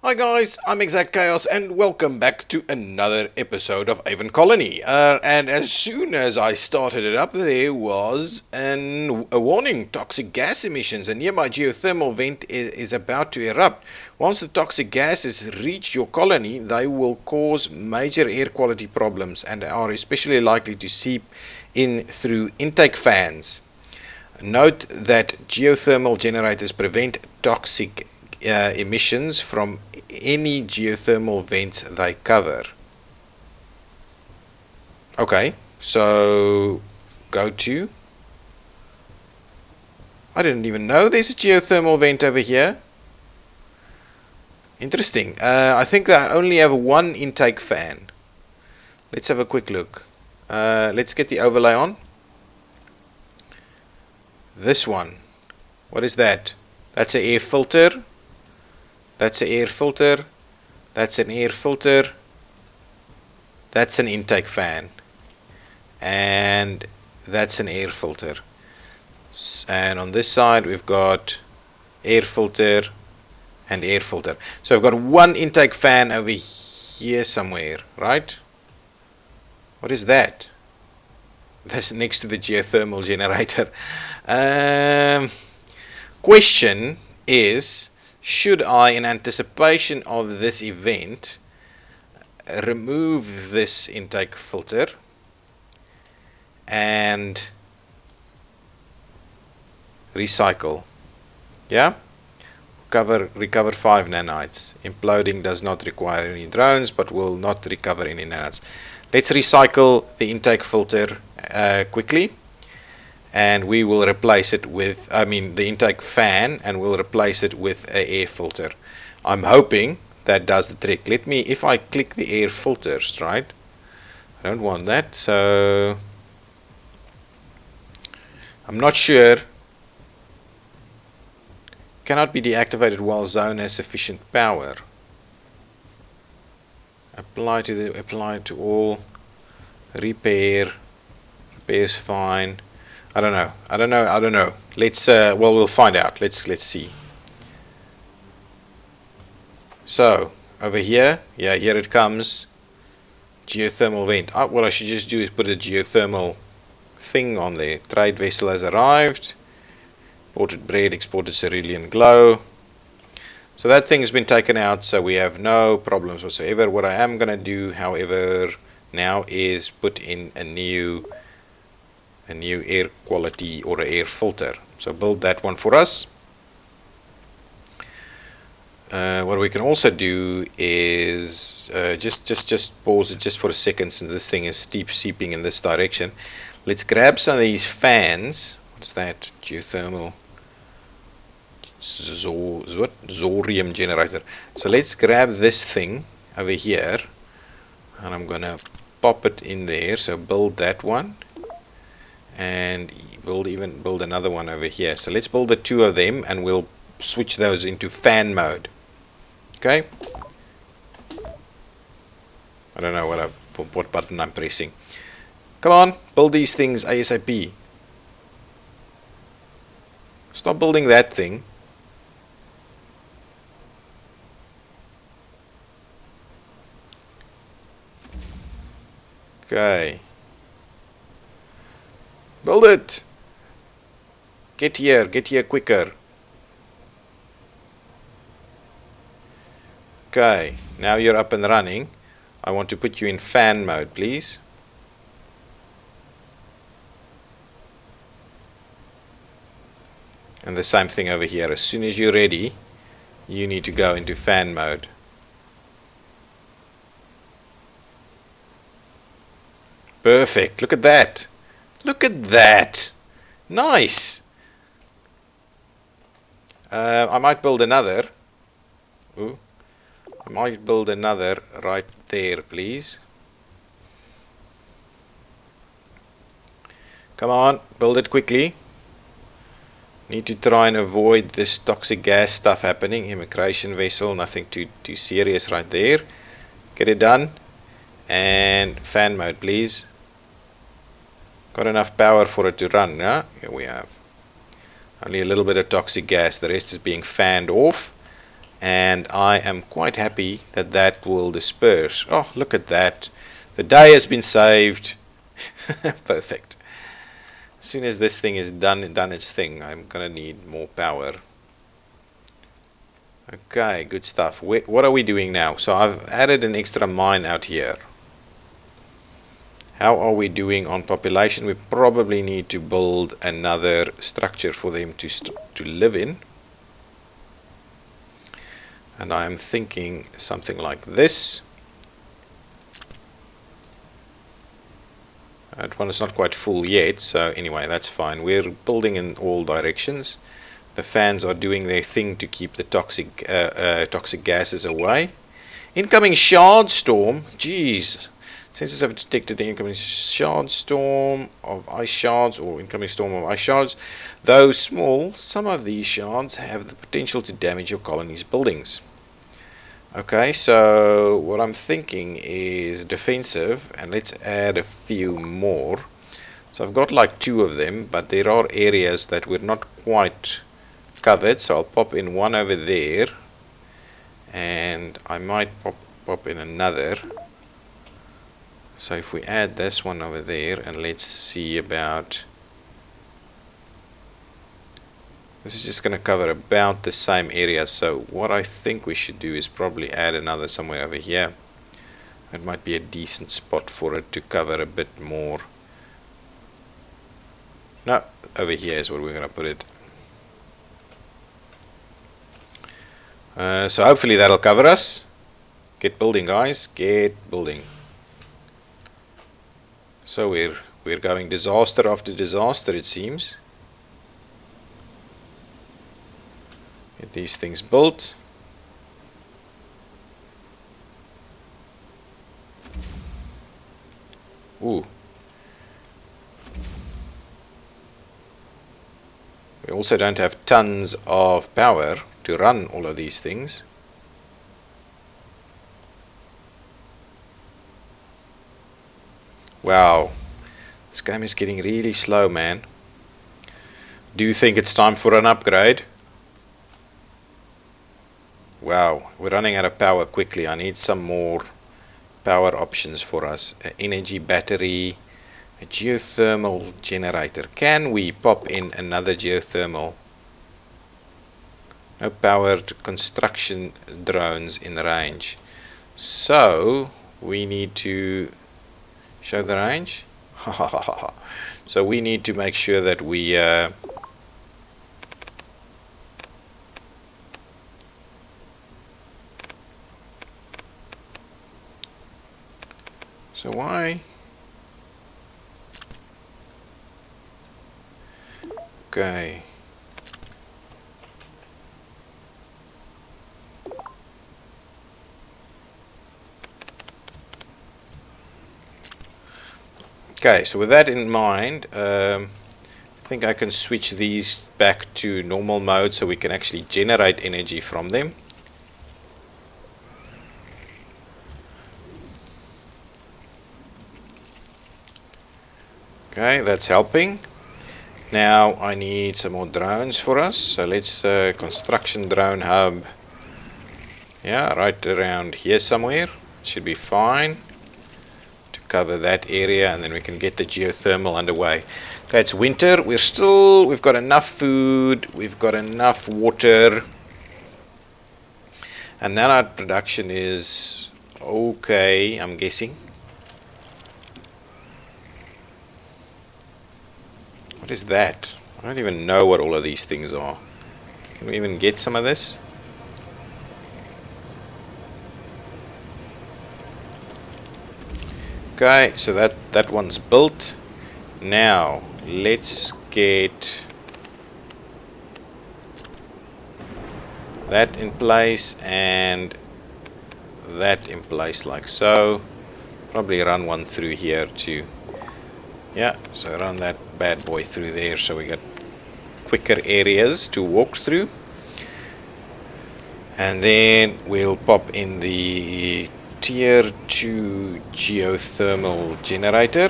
Hi guys, I'm ExactChaos and welcome back to another episode of Aven Colony. And as soon as I started it up, there was a warning: toxic gas emissions. A nearby geothermal vent is about to erupt. Once the toxic gases reach your colony, they will cause major air quality problems and are especially likely to seep in through intake fans. Note that geothermal generators prevent toxic emissions from any geothermal vents they cover. Okay, so go to. I didn't even know there's a geothermal vent over here. Interesting. I think I only have one intake fan. Let's have a quick look. Let's get the overlay on. This one. What is that? That's an air filter. That's an air filter. That's an air filter. That's an intake fan. And that's an air filter. And on this side we've got air filter and air filter. So I've got one intake fan over here somewhere, right? What is that? That's next to the geothermal generator. Question is, should I, in anticipation of this event, remove this intake filter and recycle? Yeah? Recover 5 nanites. Imploding does not require any drones, but will not recover any nanites. Let's recycle the intake filter quickly, and we will replace it with, the intake fan, and we'll replace it with an air filter. I'm hoping that does the trick. If I click the air filters, right? I don't want that, so I'm not sure. Cannot be deactivated while zone has sufficient power. Apply to all. Repairs fine. I don't know. Let's we'll find out. Let's see. So over here, yeah, here it comes. Geothermal vent. What I should just do is put a geothermal thing on there. Trade vessel has arrived. Imported bread, exported cerulean glow. So that thing has been taken out, so we have no problems whatsoever. What I am gonna do, however, now is put in a new air quality or air filter. So build that one for us. What we can also do is just pause it just for a second, since this thing is seeping in this direction. Let's grab some of these fans. What's that? Geothermal Zorium generator. So let's grab this thing over here, and I'm gonna pop it in there. So build that one, and build another one over here. So let's build the two of them, and we'll switch those into fan mode. Okay. I don't know what button I'm pressing. Come on, build these things ASAP. Stop building that thing. Okay. Build it. Get here quicker. Okay, now you're up and running. I want to put you in fan mode, please. And the same thing over here. As soon as you're ready, you need to go into fan mode. Perfect. Look at that. Look at that. Nice. I might build another. Ooh. I might build another right there, please. Come on, build it quickly. Need to try and avoid this toxic gas stuff happening. Immigration vessel, nothing too serious right there. Get it done. And fan mode, please. Got enough power for it to run, yeah? Here we have. Only a little bit of toxic gas. The rest is being fanned off. and I am quite happy that that will disperse. Oh, look at that. The day has been saved. Perfect. As soon as this thing is done its thing, I'm gonna need more power. Okay, good stuff. What are we doing now? So I've added an extra mine out here. How are we doing on population? We probably need to build another structure for them to live in. And I'm thinking something like this. That one is not quite full yet, so anyway, that's fine. We're building in all directions. The fans are doing their thing to keep the toxic gases away. Incoming shard storm. Jeez. Sensors have detected the incoming shard storm of ice shards, or incoming storm of ice shards. Though small, some of these shards have the potential to damage your colony's buildings. Okay, so what I'm thinking is defensive, and let's add a few more. So I've got like 2 of them, but there are areas that we're not quite covered, so I'll pop in one over there, and I might pop in another. So if we add this one over there, and let's see about, this is just going to cover about the same area. So what I think we should do is probably add another somewhere over here. It might be a decent spot for it to cover a bit more. No, over here is where we're going to put it. So hopefully that'll cover us. Get building, guys, get building. So we're going disaster after disaster, it seems. Get these things built. Ooh. We also don't have tons of power to run all of these things. Wow, this game is getting really slow, man. Do you think it's time for an upgrade? Wow, we're running out of power quickly. I need some more power options for us. An energy battery, a geothermal generator. Can we pop in another geothermal? No powered construction drones in range. So we need to show the range. So we need to make sure that we so why? Okay. Okay, so with that in mind, I think I can switch these back to normal mode so we can actually generate energy from them. Okay, that's helping. Now I need some more drones for us, so let's construction drone hub. Yeah, right around here somewhere. Should be fine to cover that area, and then we can get the geothermal underway. Okay, it's winter. We've got enough food, we've got enough water, and now our production is okay, I'm guessing. What is that? I don't even know what all of these things are. Can we even get some of this? Okay, so that one's built. Now let's get that in place and that in place like so. Probably run one through here too. Yeah, so run that bad boy through there so we get quicker areas to walk through. And then we'll pop in the tier 2 geothermal generator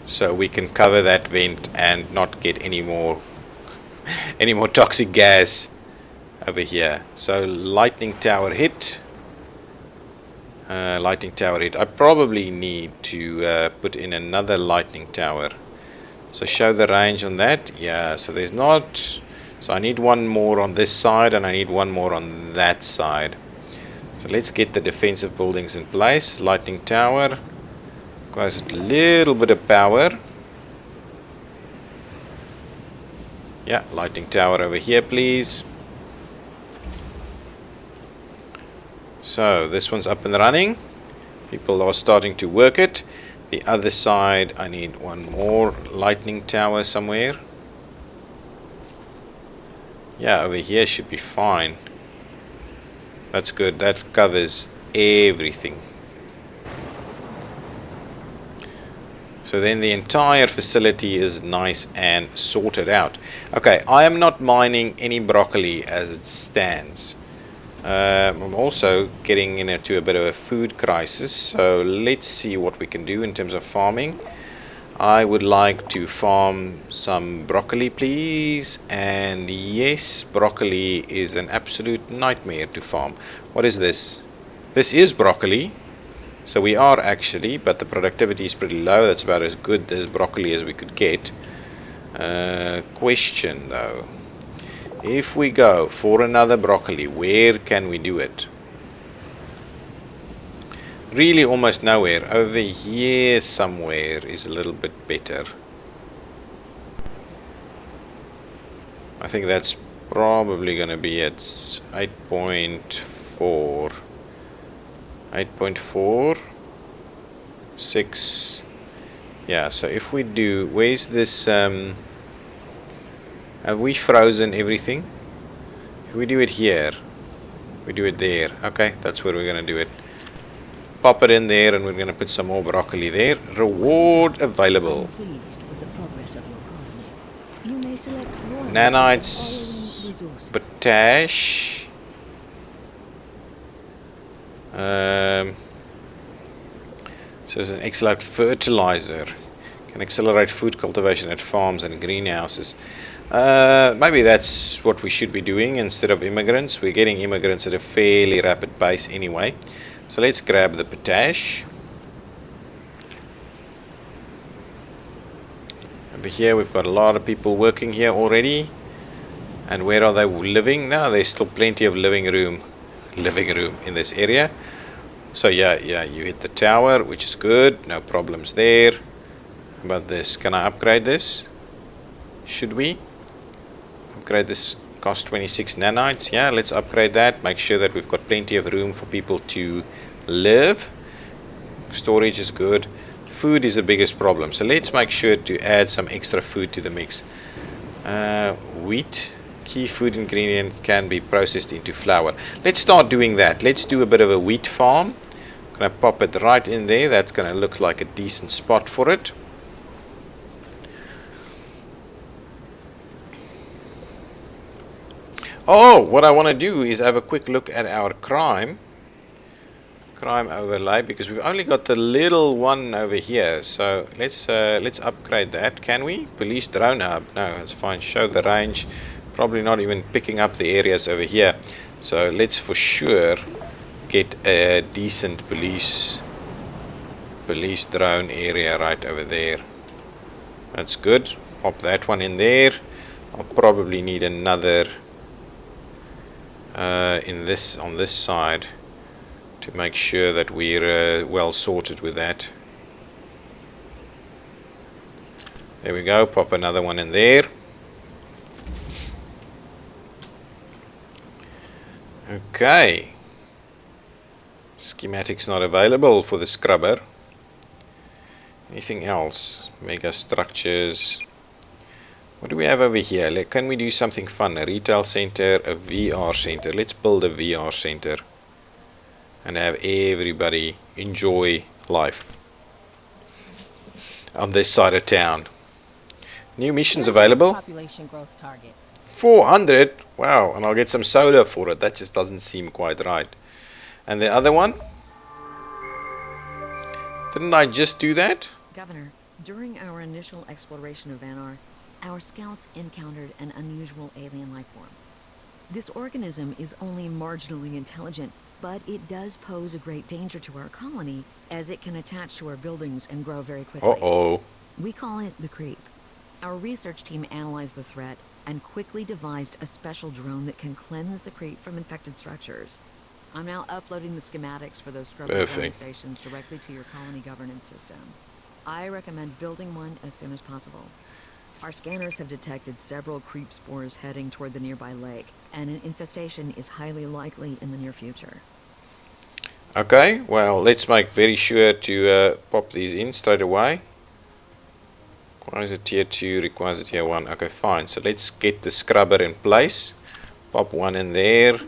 so we can cover that vent and not get any more any more toxic gas over here. So lightning tower hit. Lightning tower hit. I probably need to put in another lightning tower. So show the range on that. Yeah, so there's not. So I need one more on this side and I need one more on that side. So let's get the defensive buildings in place. Lightning tower. Requires a little bit of power. Yeah, lightning tower over here, please. So this one's up and running. People are starting to work it. The other side, I need one more lightning tower somewhere. Yeah, over here should be fine. That's good. That covers everything. So then the entire facility is nice and sorted out. Okay, I am not mining any broccoli as it stands. I'm also getting into a bit of a food crisis, so let's see what we can do in terms of farming. I would like to farm some broccoli, please. And yes, broccoli is an absolute nightmare to farm. What is this? This is broccoli. So we are actually, but the productivity is pretty low. That's about as good as broccoli as we could get. Question though. If we go for another broccoli, where can we do it? Really almost nowhere. Over here somewhere is a little bit better. I think that's probably going to be at 8.4. 8.4 6. Yeah, so if we do, where's this have we frozen everything? If we do it here, we do it there. Okay, that's where we're going to do it. Pop it in there and we're going to put some more broccoli there. Reward available. Nanites, potash. So it's an excellent fertilizer. Can accelerate food cultivation at farms and greenhouses. Maybe that's what we should be doing instead of immigrants. We're getting immigrants at a fairly rapid pace anyway. So let's grab the potash. Over here we've got a lot of people working here already. And where are they living? Now there's still plenty of living room in this area. So yeah, you hit the tower, which is good. No problems there. How about this? Can I upgrade this? Should we? Upgrade this. Cost 26 nanites. Yeah, let's upgrade that. Make sure that we've got plenty of room for people to live. Storage is good. Food is the biggest problem. So let's make sure to add some extra food to the mix. Wheat. Key food ingredient can be processed into flour. Let's start doing that. Let's do a bit of a wheat farm. I'm going to pop it right in there. That's going to look like a decent spot for it. Oh, what I want to do is have a quick look at our crime overlay, because we've only got the little one over here. So let's upgrade that. Can we? Police drone hub. No, that's fine. Show the range. Probably not even picking up the areas over here. So let's for sure get a decent police drone area right over there. That's good. Pop that one in there. I'll probably need another on this side to make sure that we're well sorted with that. There we go. Pop another one in there. Okay. Schematics not available for the scrubber. Anything else? Mega structures. What do we have over here? Can we do something fun? A retail center, a VR center. Let's build a VR center and have everybody enjoy life on this side of town. New missions available. Population growth target. 400? Wow, and I'll get some soda for it. That just doesn't seem quite right. And the other one? Didn't I just do that? Governor, during our initial exploration of Anar, our scouts encountered an unusual alien life form. This organism is only marginally intelligent, but it does pose a great danger to our colony, as it can attach to our buildings and grow very quickly. Uh-oh. We call it the creep. Our research team analyzed the threat and quickly devised a special drone that can cleanse the creep from infected structures. I'm now uploading the schematics for those scrubber drone stations directly to your colony governance system. I recommend building one as soon as possible. Our scanners have detected several creep spores heading toward the nearby lake, and an infestation is highly likely in the near future. Okay, well, let's make very sure to pop these in straight away. Requires a tier 2, requires a tier 1. Okay, fine. So let's get the scrubber in place. Pop one in there.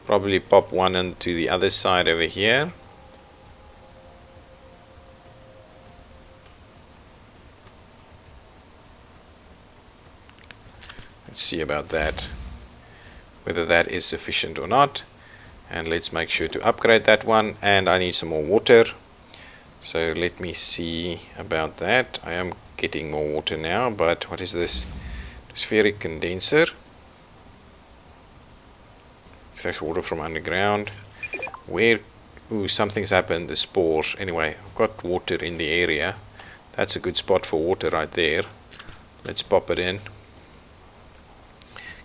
Probably pop one into the other side over here. Let's see about that. Whether that is sufficient or not. And let's make sure to upgrade that one. And I need some more water. So let me see about that. I am getting more water now, but what is this? Spheric condenser. Extracts water from underground. Where? Ooh, something's happened. The spores. Anyway, I've got water in the area. That's a good spot for water right there. Let's pop it in.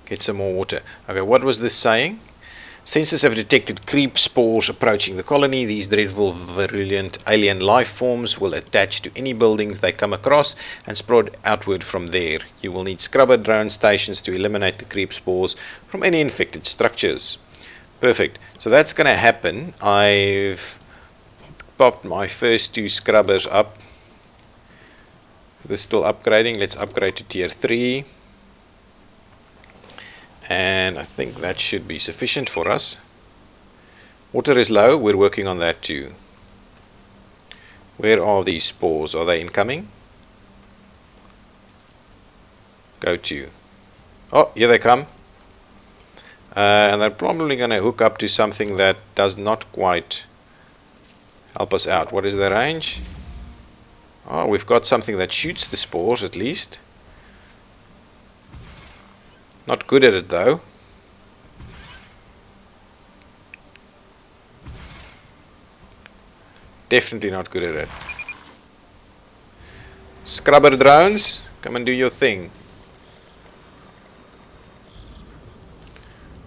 Get some more water. Okay, what was this saying? Sensors have detected creep spores approaching the colony. These dreadful, virulent alien life forms will attach to any buildings they come across and spread outward from there. You will need scrubber drone stations to eliminate the creep spores from any infected structures. Perfect. So that's going to happen. I've popped my first 2 scrubbers up. They're still upgrading. Let's upgrade to tier 3. And I think that should be sufficient for us. Water is low. We're working on that too. Where are these spores? Are they incoming? Go to. Oh, here they come. And they're probably going to hook up to something that does not quite help us out. What is the range? Oh, we've got something that shoots the spores at least. Not good at it though. Definitely not good at it. Scrubber drones, come and do your thing.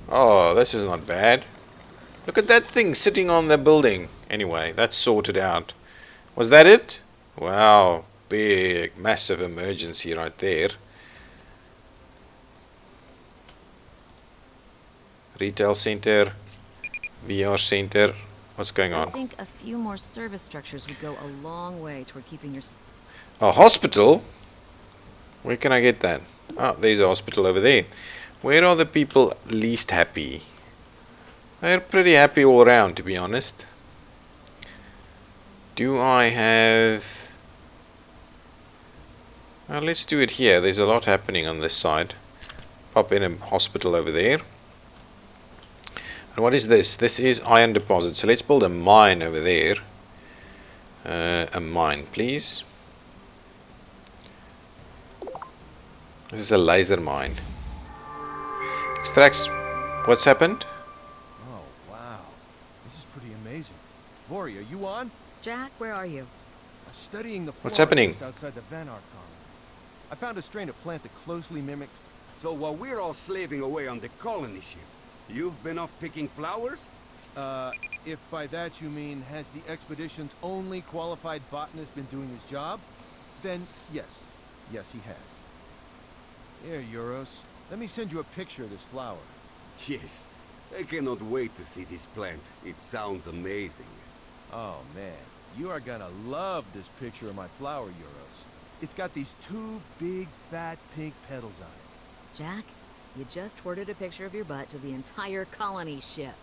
Oh, this is not bad. Look at that thing sitting on the building. Anyway, that's sorted out. Was that it? Wow, big, massive emergency right there. Retail center, VR center. What's going on? I think a few more service structures would go a long way toward keeping your... A hospital? Where can I get that? Oh, there's a hospital over there. Where are the people least happy? They're pretty happy all around, to be honest. Do I have... Well, let's do it here. There's a lot happening on this side. Pop in a hospital over there. And what is this? This is iron deposit. So let's build a mine over there. A mine, please. This is a laser mine. Extracts. What's happened? Oh, wow. This is pretty amazing. Lori, are you on? Jack, where are you? I'm studying the What's flora happening? just outside the Van Ark colony. I found a strain of plant that closely mimics... So while we're all slaving away on the colony ship, you've been off picking flowers? If by that you mean, has the expedition's only qualified botanist been doing his job? Then, yes. Yes, he has. Here, Euros. Let me send you a picture of this flower. Yes. I cannot wait to see this plant. It sounds amazing. Oh, man. You are gonna love this picture of my flower, Euros. It's got these 2 big, fat, pink petals on it. Jack, you just forwarded a picture of your butt to the entire colony ship.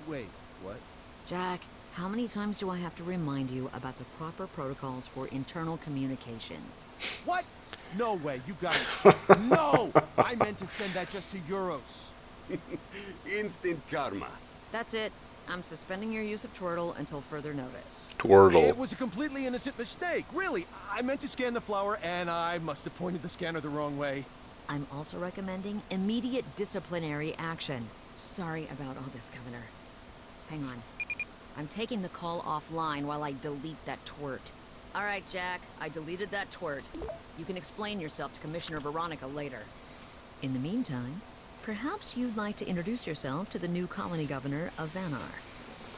Wait, what? Jack, how many times do I have to remind you about the proper protocols for internal communications? What? No way, you got it. No! I meant to send that just to Euros. Instant karma. That's it. I'm suspending your use of Twirtle until further notice. Twirtle. It was a completely innocent mistake, really. I meant to scan the flower, and I must have pointed the scanner the wrong way. I'm also recommending immediate disciplinary action. Sorry about all this, Governor. Hang on. I'm taking the call offline while I delete that twert. All right, Jack. I deleted that twert. You can explain yourself to Commissioner Veronica later. In the meantime, perhaps you'd like to introduce yourself to the new colony governor of Vanar.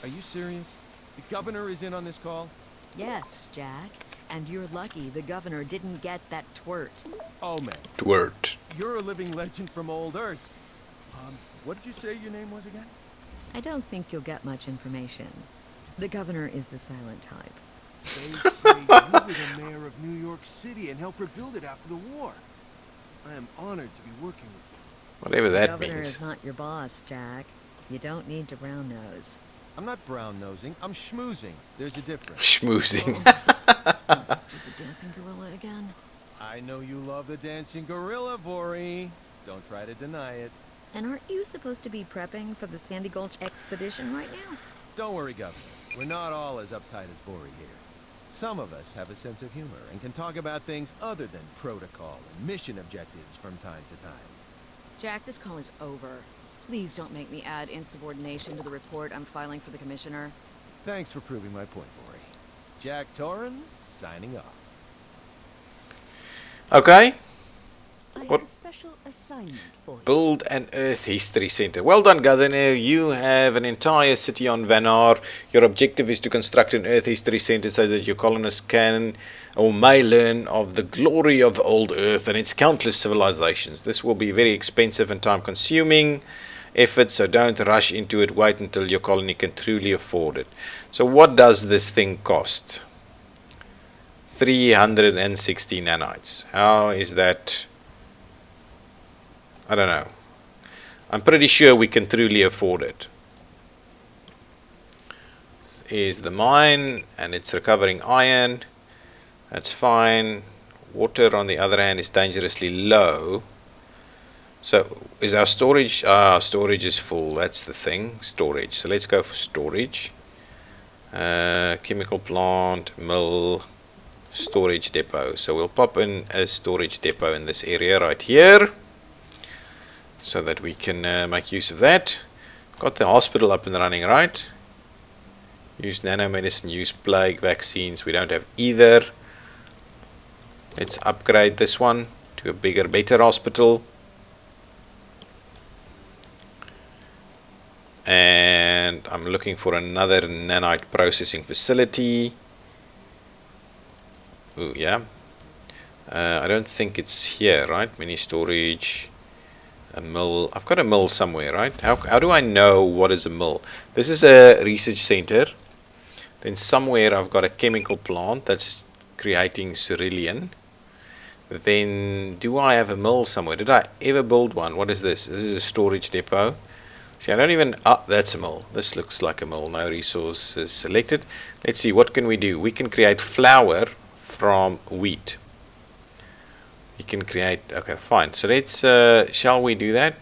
Are you serious? The governor is in on this call? Yes, Jack. And you're lucky the governor didn't get that twert. Oh, man. Twert. You're a living legend from old Earth. What did you say your name was again? I don't think you'll get much information. The governor is the silent type. They say you were the mayor of New York City and helped rebuild it after the war. I am honored to be working with you. Whatever The that governor means. is not your boss, Jack. You don't need to brown nose. I'm not brown-nosing, I'm schmoozing. There's a difference. Schmoozing. Not the stupid dancing gorilla again. I know you love the dancing gorilla, Vori. Don't try to deny it. And aren't you supposed to be prepping for the Sandy Gulch expedition right now? Don't worry, Governor. We're not all as uptight as Vori here. Some of us have a sense of humor and can talk about things other than protocol and mission objectives from time to time. Jack, this call is over. Please don't make me add insubordination to the report I'm filing for the commissioner. Thanks for proving my point, Vori. Jack Torrin, signing off. Okay. I What? have a special assignment for you. Build an Earth History Center. Well done, Governor. You have an entire city on Vanar. Your objective is to construct an Earth History Center so that your colonists can or may learn of the glory of old Earth and its countless civilizations. This will be very expensive and time-consuming effort, so don't rush into it. Wait until your colony can truly afford it. So what does this thing cost? 360 nanites. How is that? I don't know. I'm pretty sure we can truly afford it. This is the mine, and it's recovering iron. That's fine. Water, on the other hand, is dangerously low. So, is our storage? Storage is full. That's the thing. Storage. So let's go for storage. Chemical plant, mill, storage depot. So we'll pop in a storage depot in this area right here, so that we can make use of that. Got the hospital up and running, right? Use nanomedicine, use plague vaccines. We don't have either. Let's upgrade this one to a bigger, better hospital. And I'm looking for another nanite processing facility. Ooh, yeah. I don't think it's here, right? Mini storage. A mill. I've got a mill somewhere, right? How do I know what is a mill? This is a research center. Then somewhere I've got a chemical plant that's creating cerulean. Then do I have a mill somewhere? Did I ever build one? What is this? This is a storage depot. See, I don't even... Ah, that's a mill. This looks like a mill. No resources selected. Let's see, what can we do? We can create flour from wheat. You can create, okay, fine. So let's, shall we do that?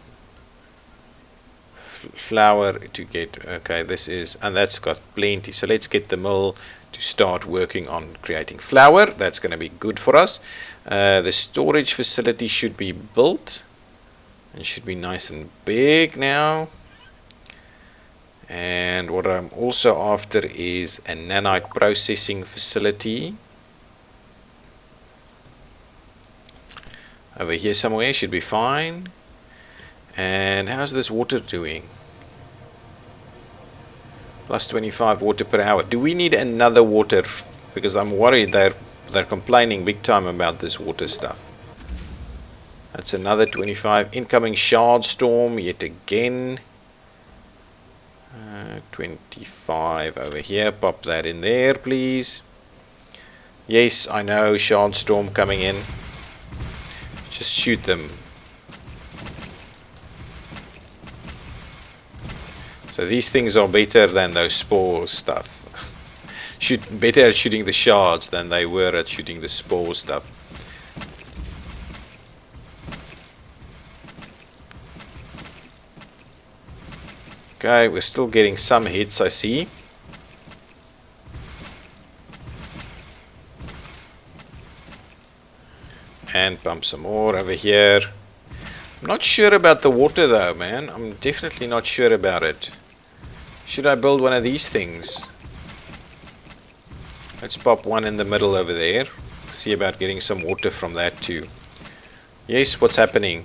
Flour to get, okay, this is, and that's got plenty. So let's get the mill to start working on creating flour. That's going to be good for us. The storage facility should be built and should be nice and big now. And what I'm also after is a nanite processing facility. Over here somewhere should be fine. And how's this water doing? Plus 25 water per hour. Do we need another water? Because I'm worried they're complaining big time about this water stuff. That's another 25. Incoming shard storm yet again. 25 over here. Pop that in there, please. Yes, I know. Shard storm coming in. Just shoot them. So these things are better than those spore stuff. Better at shooting the shards than they were at shooting the spore stuff. Okay, we're still getting some hits, I see. And pump some more over here. I'm not sure about the water though, man. I'm definitely not sure about it. Should I build one of these things? Let's pop one in the middle over there. See about getting some water from that too. Yes, what's happening?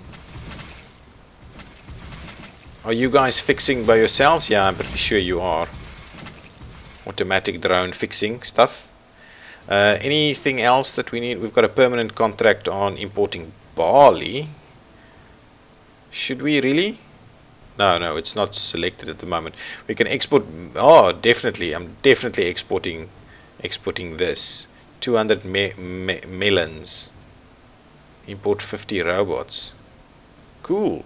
Are you guys fixing by yourselves? Yeah, I'm pretty sure you are. Automatic drone fixing stuff. Anything else that we need? We've got a permanent contract on importing barley. Should we really? No, it's not selected at the moment. We can export. Oh, definitely. I'm definitely exporting this. 200 melons. Import 50 robots. Cool.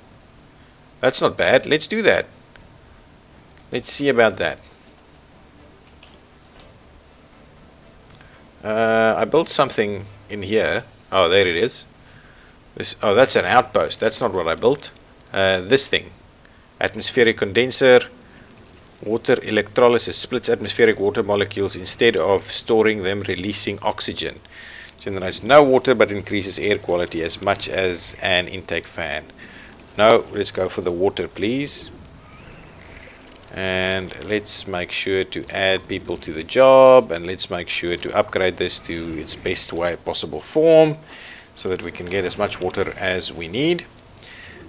That's not bad. Let's do that. Let's see about that. I built something in here. Oh, there it is. Oh, that's an outpost. That's not what I built. This thing. Atmospheric condenser. Water electrolysis splits atmospheric water molecules instead of storing them, releasing oxygen. Generates no water but increases air quality as much as an intake fan. No, let's go for the water, please. And let's make sure to add people to the job, and let's make sure to upgrade this to its best way possible form so that we can get as much water as we need.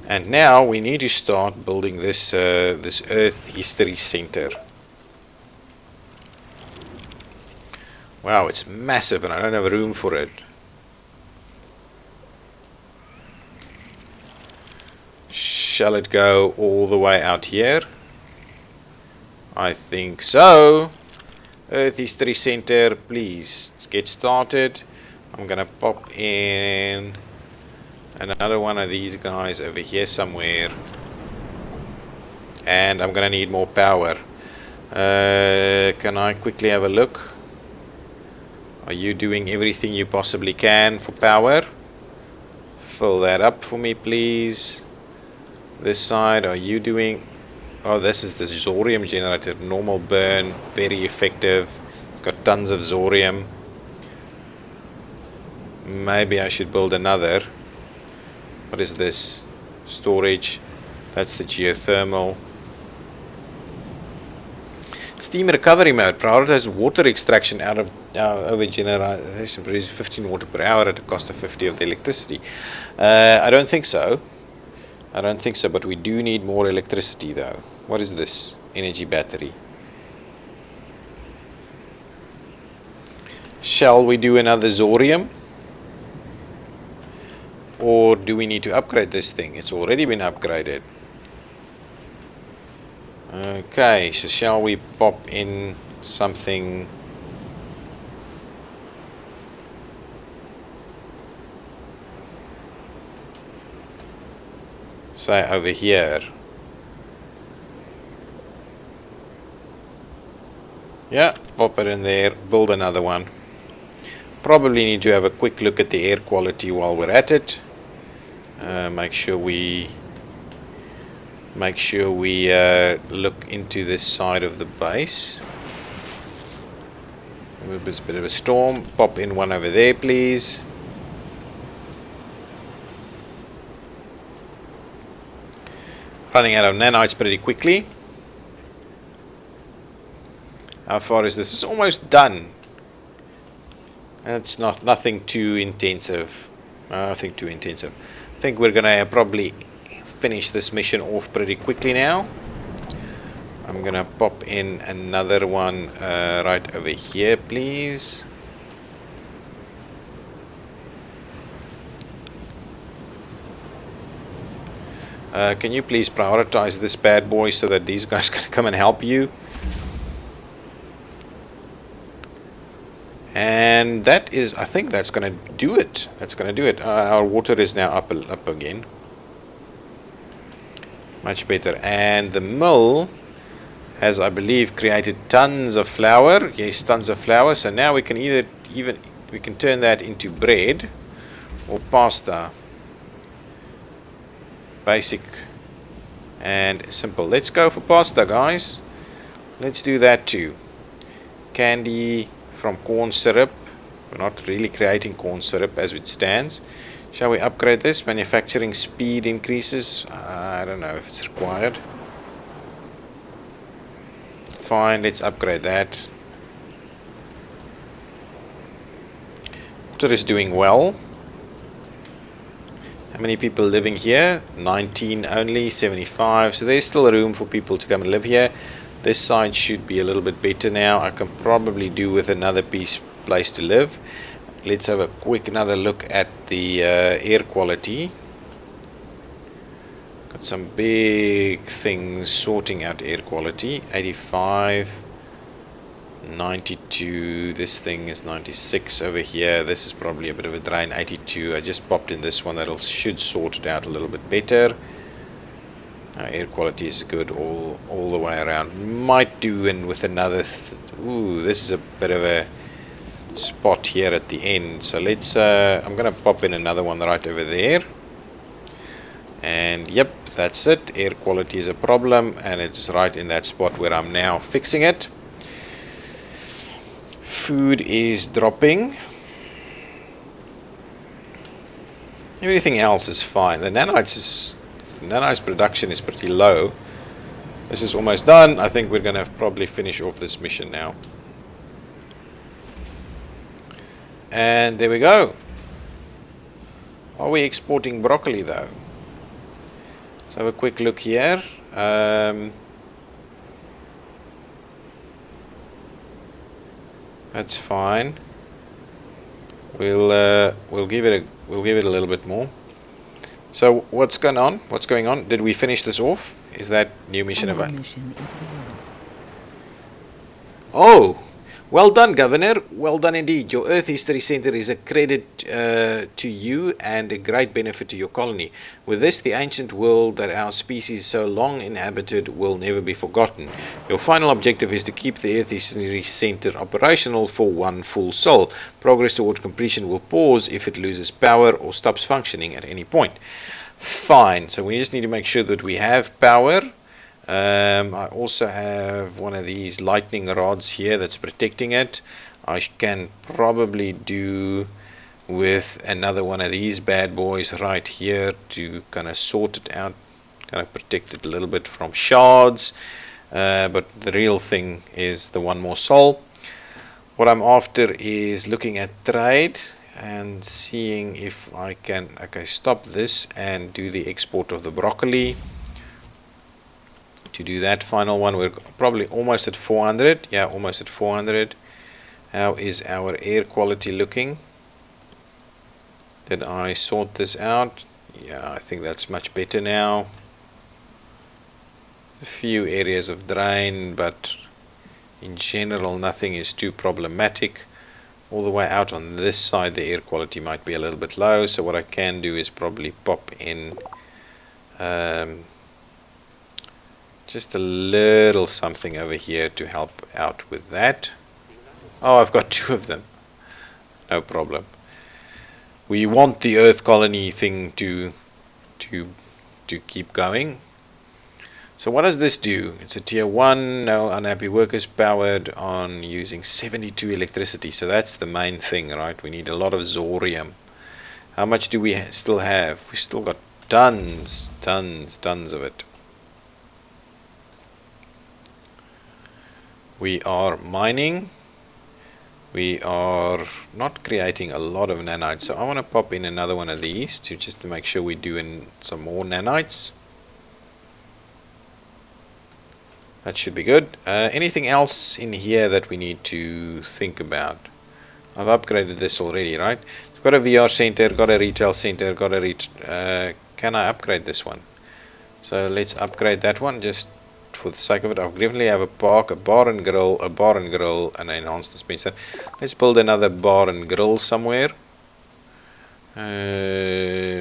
And now we need to start building this this Earth History Center. Wow, it's massive and I don't have room for it. Shall it go all the way out here? I think so. Earth History Center, please get started. I'm gonna pop in another one of these guys over here somewhere. And I'm gonna need more power. Can I quickly have a look? Are you doing everything you possibly can for power? Fill that up for me, please. This side, are you doing... Oh, this is the Zorium generator. Normal burn, very effective. Got tons of Zorium. Maybe I should build another. What is this? Storage. That's the geothermal. Steam recovery mode. Prioritize water extraction out of over generation. Produce 15 water per hour at a cost of 50 of the electricity. I don't think so. I don't think so, but we do need more electricity though. What is this? Energy battery. Shall we do another Zorium? Or do we need to upgrade this thing? It's already been upgraded. Okay, so shall we pop in something? Say over here. Yeah, pop it in there, build another one. Probably need to have a quick look at the air quality while we're at it. Make sure we look into this side of the base. There's a bit of a storm. Pop in one over there, please. Running out of nanites pretty quickly. How far is this? It's almost done. It's nothing too intensive. Nothing too intensive. I think we're gonna probably finish this mission off pretty quickly now. I'm gonna pop in another one right over here, please. Can you please prioritize this bad boy so that these guys can come and help you? And that is, I think that's gonna do it. That's gonna do it. Our water is now up again. Much better. And the mill has, I believe, created tons of flour. Yes, tons of flour. So now we can we can turn that into bread or pasta. Basic and simple. Let's go for pasta, guys. Let's do that too. Candy from corn syrup. We're not really creating corn syrup as it stands. Shall we upgrade this? Manufacturing speed increases. I don't know if it's required. Fine, let's upgrade that. Water is doing well. How many people living here? 19 only, 75. So there's still room for people to come and live here. This side should be a little bit better now. I can probably do with another place to live. Let's have a quick another look at the air quality. Got some big things sorting out air quality. 85, 92. This thing is 96 over here. This is probably a bit of a drain. 82. I just popped in this one. Should sort it out a little bit better. Air quality is good all the way around. Might do in with another. Ooh, this is a bit of a spot here at the end. So let's. I'm gonna pop in another one right over there. And yep, that's it. Air quality is a problem, and it's right in that spot where I'm now fixing it. Food is dropping. Everything else is fine. The nanites production is pretty low. This is almost done. I think we're going to probably finish off this mission now. And there we go. Are we exporting broccoli though? Let's have a quick look here. That's fine. We'll give it a little bit more. So what's going on? What's going on? Did we finish this off? Is that new mission Another available? mission is available. Oh, well done, Governor. Well done indeed. Your Earth History Center is a credit to you and a great benefit to your colony. With this, the ancient world that our species so long inhabited will never be forgotten. Your final objective is to keep the Earth History Center operational for one full sol. Progress towards completion will pause if it loses power or stops functioning at any point. Fine. So we just need to make sure that we have power. I also have one of these lightning rods here that's protecting it. I can probably do with another one of these bad boys right here to kind of sort it out, kind of protect it a little bit from shards. But the real thing is the one more sol. What I'm after is looking at trade and seeing if I can stop this and do the export of the broccoli. To do that final one, we're probably almost at 400. Yeah, almost at 400. How is our air quality looking? Did I sort this out? Yeah, I think that's much better now. A few areas of drain, but in general nothing is too problematic. All the way out on this side the air quality might be a little bit low, so what I can do is probably pop in just a little something over here to help out with that. Oh, I've got two of them. No problem. We want the Earth colony thing to keep going. So what does this do? It's a tier 1, no unhappy workers, powered on using 72 electricity. So that's the main thing, right? We need a lot of Zorium. How much do we still have? We've still got tons of it. We are mining. We are not creating a lot of nanites, so I want to pop in another one of these just to make sure we do in some more nanites. That should be good. Anything else in here that we need to think about? I've upgraded this already, right? It's got a VR center, got a retail center, got a can I upgrade this one? So let's upgrade that one just for the sake of it. I definitely have a park, a bar and grill, and an enhanced dispenser. Let's build another bar and grill somewhere.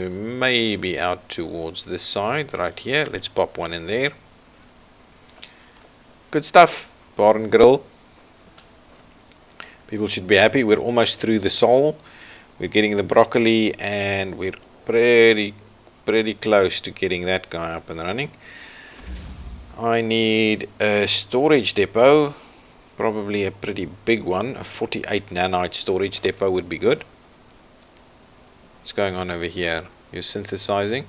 Maybe out towards this side, right here. Let's pop one in there. Good stuff. Bar and grill. People should be happy. We're almost through the sol. We're getting the broccoli, and we're pretty close to getting that guy up and running. I need a storage depot, probably a pretty big one. A 48 nanite storage depot would be good. What's going on over here? You're synthesizing.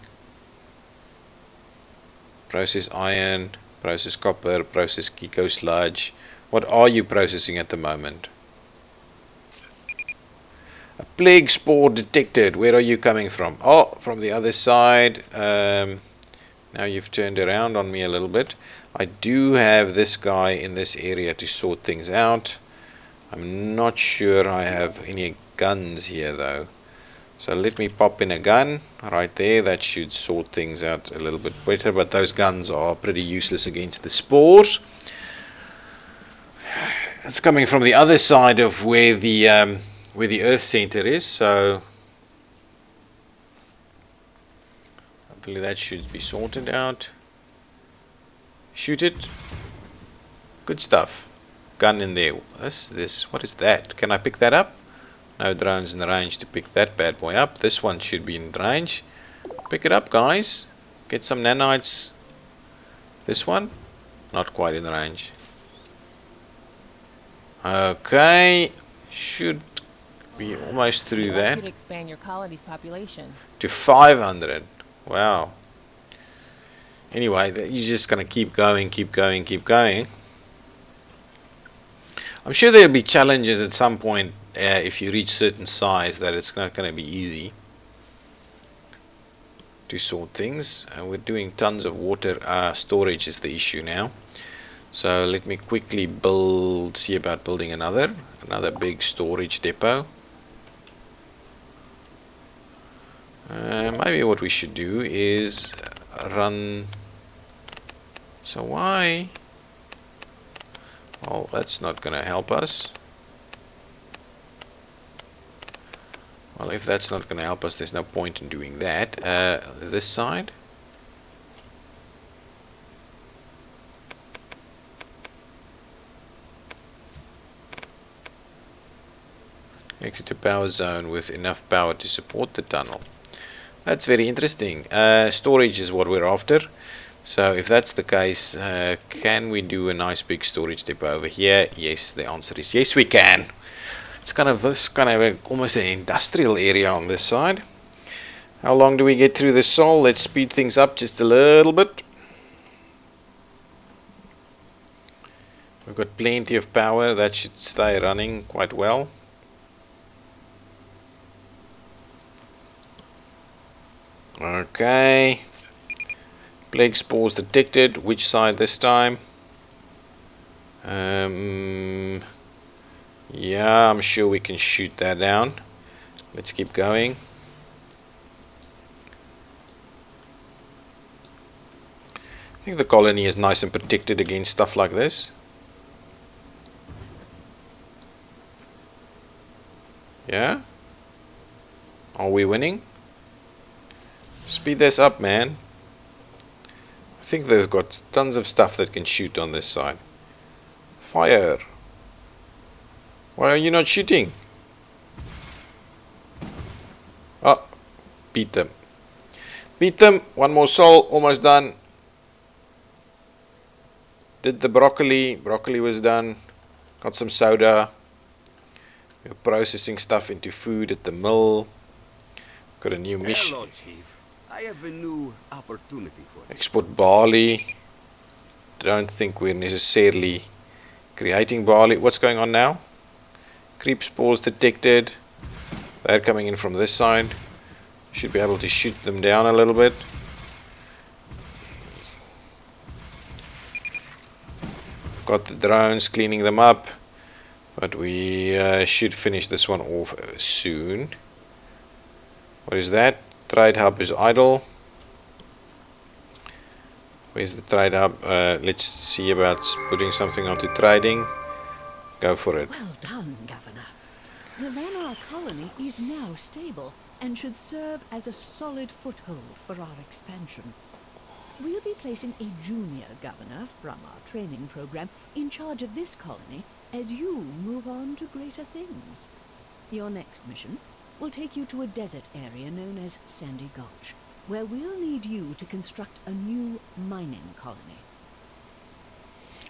Process iron, process copper, process Kiko sludge. What are you processing at the moment? A plague spore detected. Where are you coming from? Oh, from the other side. Now you've turned around on me a little bit. I do have this guy in this area to sort things out. I'm not sure I have any guns here though. So let me pop in a gun right there. That should sort things out a little bit better. But those guns are pretty useless against the spores. It's coming from the other side of where the Earth Center is. So hopefully that should be sorted out. Shoot it. Good stuff. Gun in there. What is that? Can I pick that up? No drones in the range to pick that bad boy up. This one should be in range. Pick it up, guys. Get some nanites. This one? Not quite in the range. Okay. Should be almost through that. You to expand your colony's population to 500. Wow. Anyway, you're just going to keep going, keep going, keep going. I'm sure there'll be challenges at some point if you reach certain size that it's not going to be easy to sort things. We're doing tons of water storage is the issue now. So let me quickly see about building another big storage depot. Maybe what we should do is run. So why? Well, that's not going to help us. Well, if that's not going to help us, there's no point in doing that. This side. Exit a power zone with enough power to support the tunnel. That's very interesting. Storage is what we're after. So if that's the case, can we do a nice big storage depot over here? Yes, the answer is yes, we can. It's kind of almost an industrial area on this side. How long do we get through this sol? Let's speed things up just a little bit. We've got plenty of power. That should stay running quite well. Okay. Plague spores detected. Which side this time? Yeah, I'm sure we can shoot that down. Let's keep going. I think the colony is nice and protected against stuff like this. Yeah? Are we winning? Speed this up, man. I think they've got tons of stuff that can shoot on this side. Fire. Why are you not shooting? Oh, beat them. Beat them. One more soul. Almost done. Did the broccoli. Broccoli was done. Got some soda. We're processing stuff into food at the mill. Got a new mission. Hello, Chief. I have a new opportunity for you. Export barley. Don't think we're necessarily creating barley. What's going on now? Creep spores detected. They're coming in from this side. Should be able to shoot them down a little bit. Got the drones cleaning them up. But we should finish this one off soon. What is that? Trade hub is idle. Where's the trade hub? Let's see about putting something onto trading. Go for it. Well done, Governor. The Aven Colony is now stable and should serve as a solid foothold for our expansion. We'll be placing a junior governor from our training program in charge of this colony as you move on to greater things. Your next mission will take you to a desert area known as Sandy Gulch, where we'll need you to construct a new mining colony.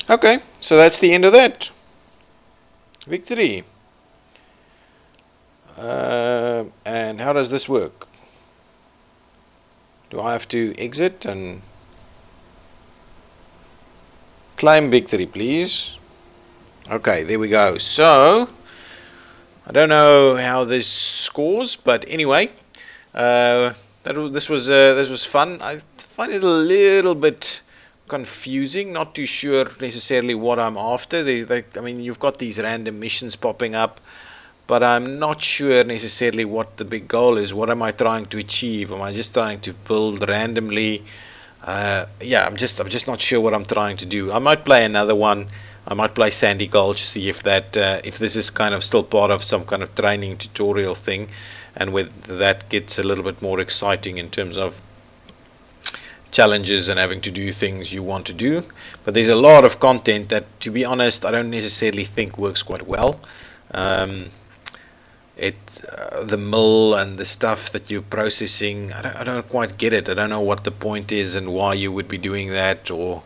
Okay, so that's the end of that. Victory. And how does this work? Do I have to exit and claim victory, please? Okay, there we go. So I don't know how this scores, but anyway, this was fun. I find it a little bit confusing. Not too sure necessarily what I'm after. I mean, you've got these random missions popping up, but I'm not sure necessarily what the big goal is. What am I trying to achieve? Am I just trying to build randomly? Yeah, I'm just not sure what I'm trying to do. I might play another one. I might play Sandy Gulch, see if if this is kind of still part of some kind of training tutorial thing, and whether that gets a little bit more exciting in terms of challenges and having to do things you want to do. But there's a lot of content that, to be honest, I don't necessarily think works quite well. The mill and the stuff that you're processing, I don't quite get it. I don't know what the point is and why you would be doing that, or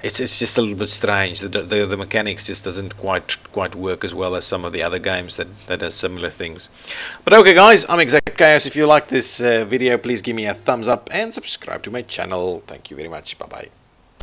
it's just a little bit strange. The mechanics just doesn't quite work as well as some of the other games that does similar things. But okay, guys, I'm ExactChaos. If you like this video, please give me a thumbs up and subscribe to my channel. Thank you very much. Bye bye.